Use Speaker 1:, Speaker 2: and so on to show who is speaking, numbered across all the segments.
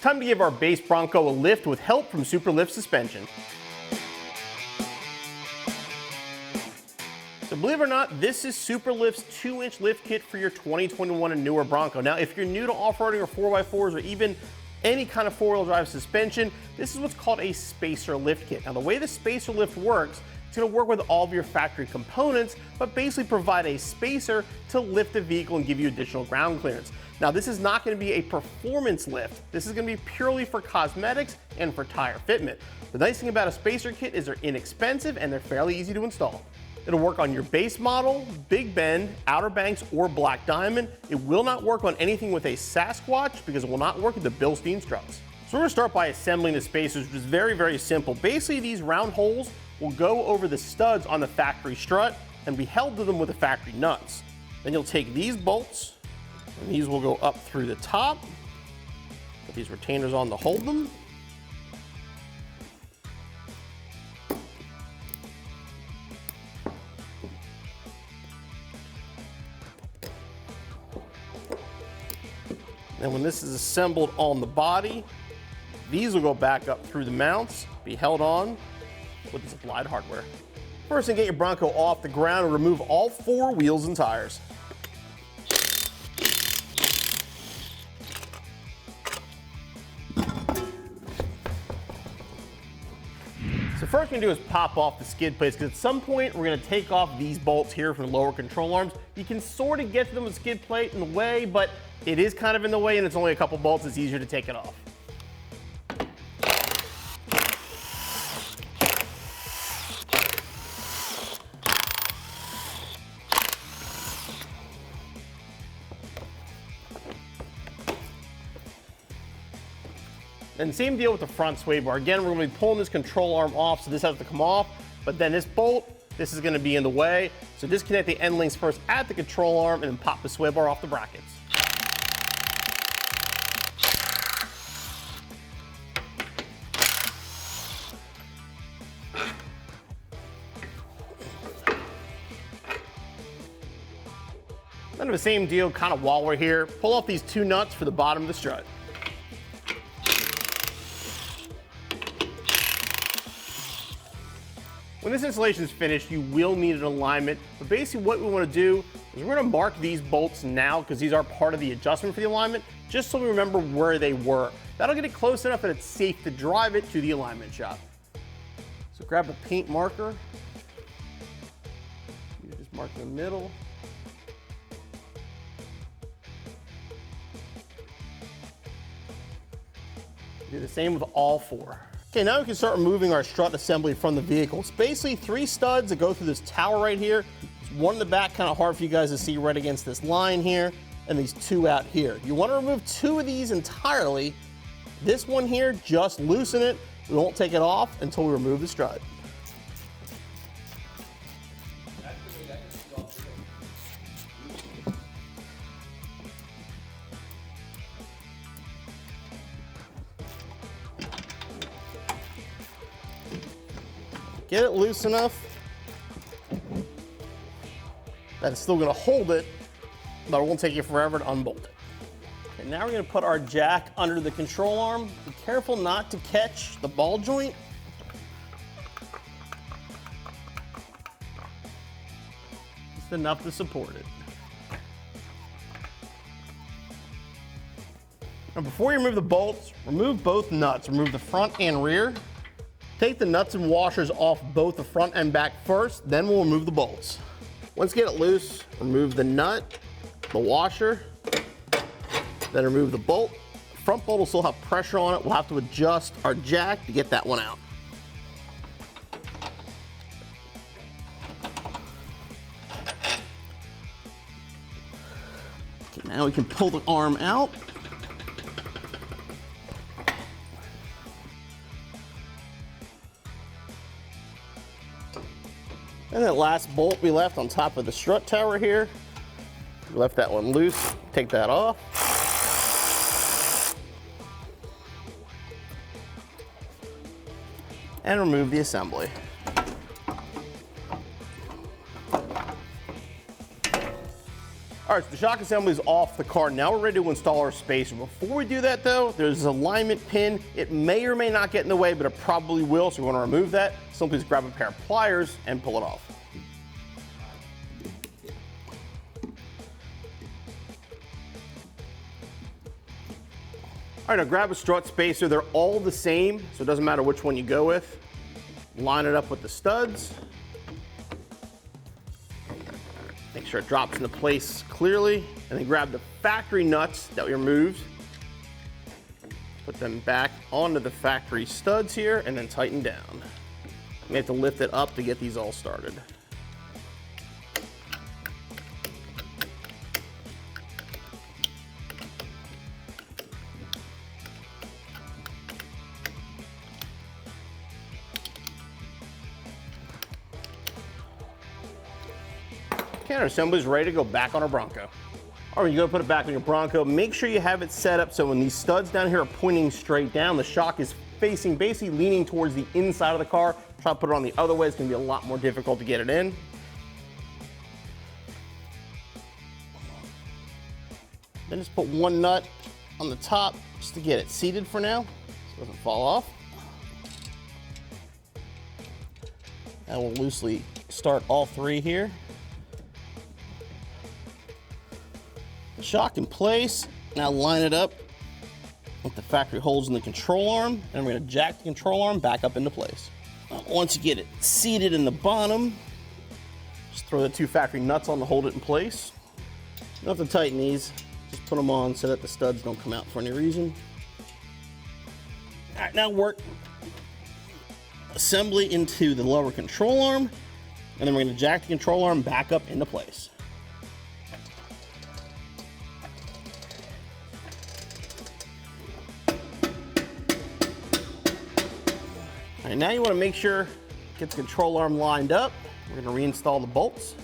Speaker 1: time to give our base Bronco a lift with help from Superlift suspension. So believe it or not, this is Superlift's 2-inch lift kit for your 2021 and newer Bronco. Now, if you're new to off-roading or 4x4s or even any kind of four-wheel drive suspension, this is what's called a spacer lift kit. Now, the way the spacer lift works, it's going to work with all of your factory components, but basically provide a spacer to lift the vehicle and give you additional ground clearance. Now, this is not going to be a performance lift. This is going to be purely for cosmetics and for tire fitment. The nice thing about a spacer kit is they're inexpensive and they're fairly easy to install. It'll work on your base model, Big Bend, Outer Banks, or Black Diamond. It will not work on anything with a Sasquatch because it will not work with the Bilstein struts. So we're going to start by assembling the spacers, which is very, very simple. Basically, these round holes will go over the studs on the factory strut and be held to them with the factory nuts. Then you'll take these bolts, and these will go up through the top. Put these retainers on to hold them. And when this is assembled on the body, these will go back up through the mounts, be held on with the supplied hardware. First, get your Bronco off the ground and remove all 4 wheels and tires. So first we're gonna do is pop off the skid plates, because at some point we're gonna take off these bolts here from the lower control arms. You can sort of get to them with skid plate in the way, but it is kind of in the way and it's only a couple bolts, it's easier to take it off. And same deal with the front sway bar. Again, we're gonna be pulling this control arm off, so this has to come off, but then this bolt, this is gonna be in the way. So disconnect the end links first at the control arm and then pop the sway bar off the brackets. Then the same deal, kind of while we're here, pull off these 2 nuts for the bottom of the strut. When this installation is finished, you will need an alignment, but basically what we want to do is we're going to mark these bolts now because these are part of the adjustment for the alignment, just so we remember where they were. That'll get it close enough that it's safe to drive it to the alignment shop. So grab a paint marker, you just mark in the middle. Do the same with all 4. Okay, now we can start removing our strut assembly from the vehicle. It's basically 3 studs that go through this tower right here. There's one in the back, kind of hard for you guys to see right against this line here, and these 2 out here. You want to remove 2 of these entirely. This one here, just loosen it. We won't take it off until we remove the strut. Get it loose enough that it's still going to hold it, but it won't take you forever to unbolt it. Okay, now we're going to put our jack under the control arm. Be careful not to catch the ball joint. Just enough to support it. Now before you remove the bolts, remove both nuts. Remove the front and rear. Take the nuts and washers off both the front and back first, then we'll remove the bolts. Once you get it loose, remove the nut, the washer, then remove the bolt. The front bolt will still have pressure on it. We'll have to adjust our jack to get that one out. Okay, now we can pull the arm out. And that last bolt we left on top of the strut tower here, we left that one loose, take that off. And remove the assembly. All right, so the shock assembly is off the car. Now we're ready to install our spacer. Before we do that though, there's an alignment pin. It may or may not get in the way, but it probably will, so we want to remove that. Simply just grab a pair of pliers and pull it off. All right, now grab a strut spacer. They're all the same, so it doesn't matter which one you go with. Line it up with the studs. Make sure it drops into place clearly, and then grab the factory nuts that we removed. Put them back onto the factory studs here, and then tighten down. We have to lift it up to get these all started. Okay, our assembly is ready to go back on our Bronco. All right, you go put it back on your Bronco. Make sure you have it set up so when these studs down here are pointing straight down, the shock is facing, basically leaning towards the inside of the car. Try to put it on the other way, it's gonna be a lot more difficult to get it in. Then just put one nut on the top just to get it seated for now, so it doesn't fall off. Now we'll loosely start all three here. Shock in place. Now line it up with the factory holes in the control arm, and we're going to jack the control arm back up into place. Once you get it seated in the bottom, just throw the two factory nuts on to hold it in place. You don't have to tighten these, just put them on so that the studs don't come out for any reason. All right, now work assembly into the lower control arm, and then we're going to jack the control arm back up into place. All right, now you want to make sure get the control arm lined up. We're going to reinstall the bolts.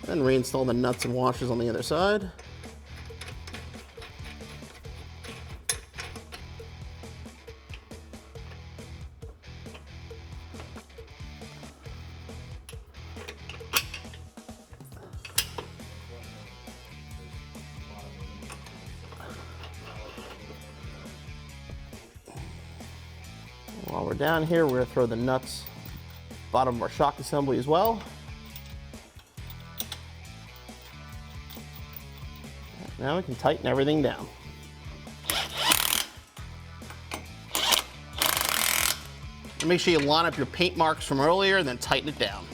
Speaker 1: Then reinstall the nuts and washers on the other side. While we're down here, we're going to throw the nuts bottom of our shock assembly as well. Now we can tighten everything down. And make sure you line up your paint marks from earlier and then tighten it down.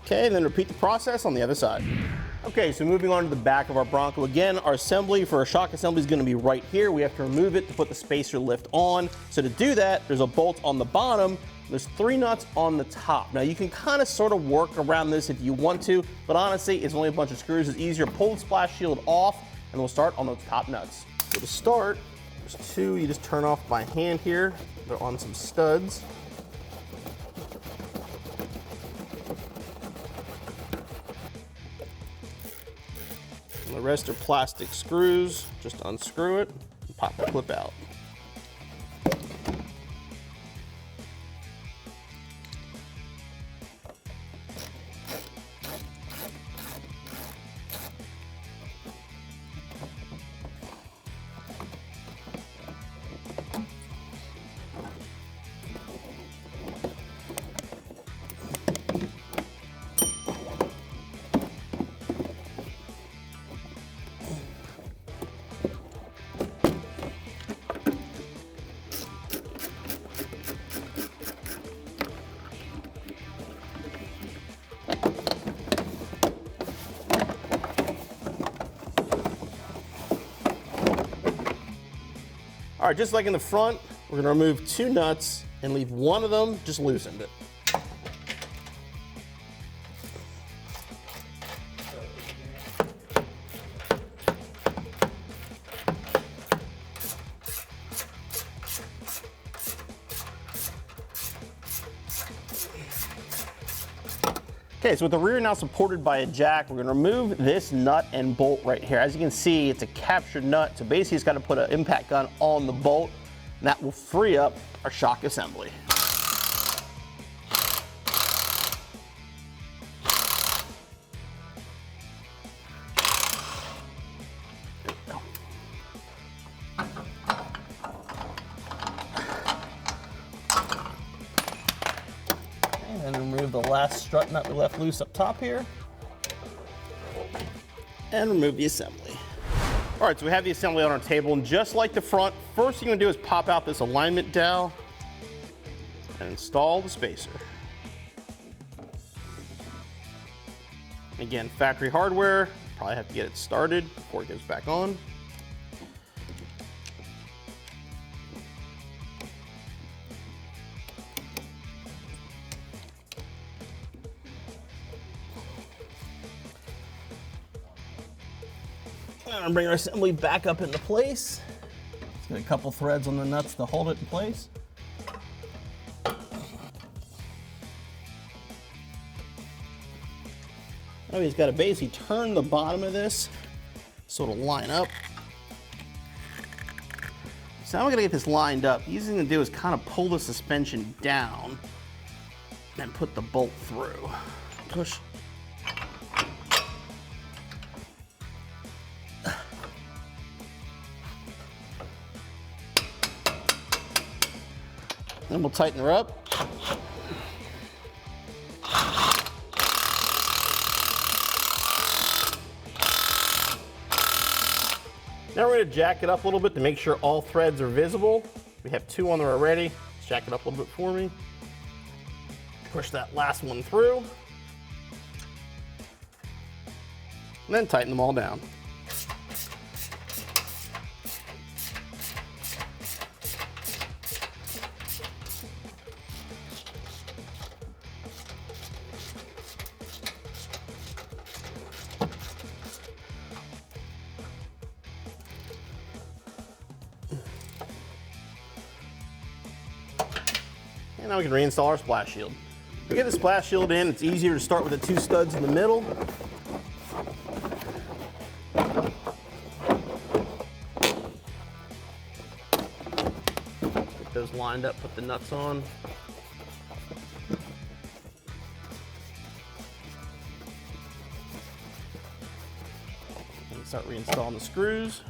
Speaker 1: Okay, and then repeat the process on the other side. Okay, so moving on to the back of our Bronco. Again, our assembly for our shock assembly is going to be right here. We have to remove it to put the spacer lift on. So to do that, there's a bolt on the bottom. There's 3 nuts on the top. Now you can kind of sort of work around this if you want to, but honestly, it's only a bunch of screws. It's easier. Pull the splash shield off, and we'll start on those top nuts. So to start, there's 2 you just turn off by hand here. They're on some studs. And the rest are plastic screws. Just unscrew it and pop the clip out. All right, just like in the front, we're gonna remove 2 nuts and leave one of them just loosened. Okay, so with the rear now supported by a jack, we're gonna remove this nut and bolt right here. As you can see, it's a captured nut, so basically it's gotta put an impact gun on the bolt, and that will free up our shock assembly. There we go. And then remove the last strut nut we left loose up top here. And remove the assembly. All right, so we have the assembly on our table, and just like the front, first thing you're gonna do is pop out this alignment dowel and install the spacer. Again, factory hardware, probably have to get it started before it goes back on. I'm gonna bring our assembly back up into place. Let's get a couple threads on the nuts to hold it in place. Now we just gotta basically turn the bottom of this so it'll line up. So now we're gonna get this lined up. The easiest thing to do is kind of pull the suspension down and put the bolt through. Push. Then we'll tighten her up. Now we're going to jack it up a little bit to make sure all threads are visible. We have 2 on there already. Let's jack it up a little bit for me. Push that last one through. And then tighten them all down. And now we can reinstall our splash shield. To get the splash shield in, it's easier to start with the 2 studs in the middle. Get those lined up, put the nuts on. And start reinstalling the screws.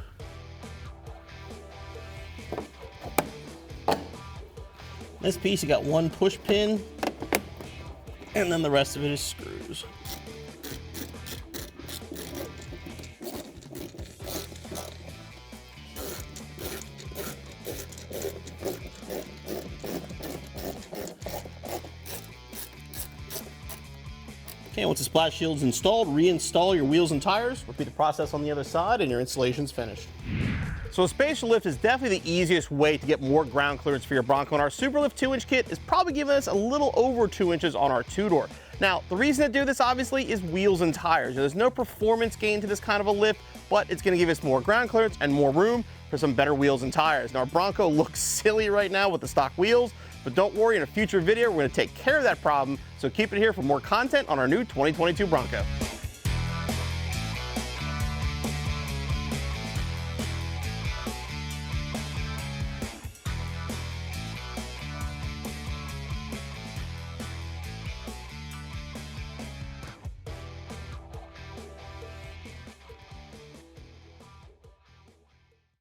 Speaker 1: This piece, you got 1 push pin, and then the rest of it is screws. Okay, once the splash shield's installed, reinstall your wheels and tires. Repeat the process on the other side, and your installation's finished. So a spacer lift is definitely the easiest way to get more ground clearance for your Bronco, and our Superlift 2-inch kit is probably giving us a little over 2 inches on our 2-door. Now, the reason to do this obviously is wheels and tires. There's no performance gain to this kind of a lift, but it's gonna give us more ground clearance and more room for some better wheels and tires. Now, our Bronco looks silly right now with the stock wheels, but don't worry, in a future video, we're gonna take care of that problem, so keep it here for more content on our new 2022 Bronco.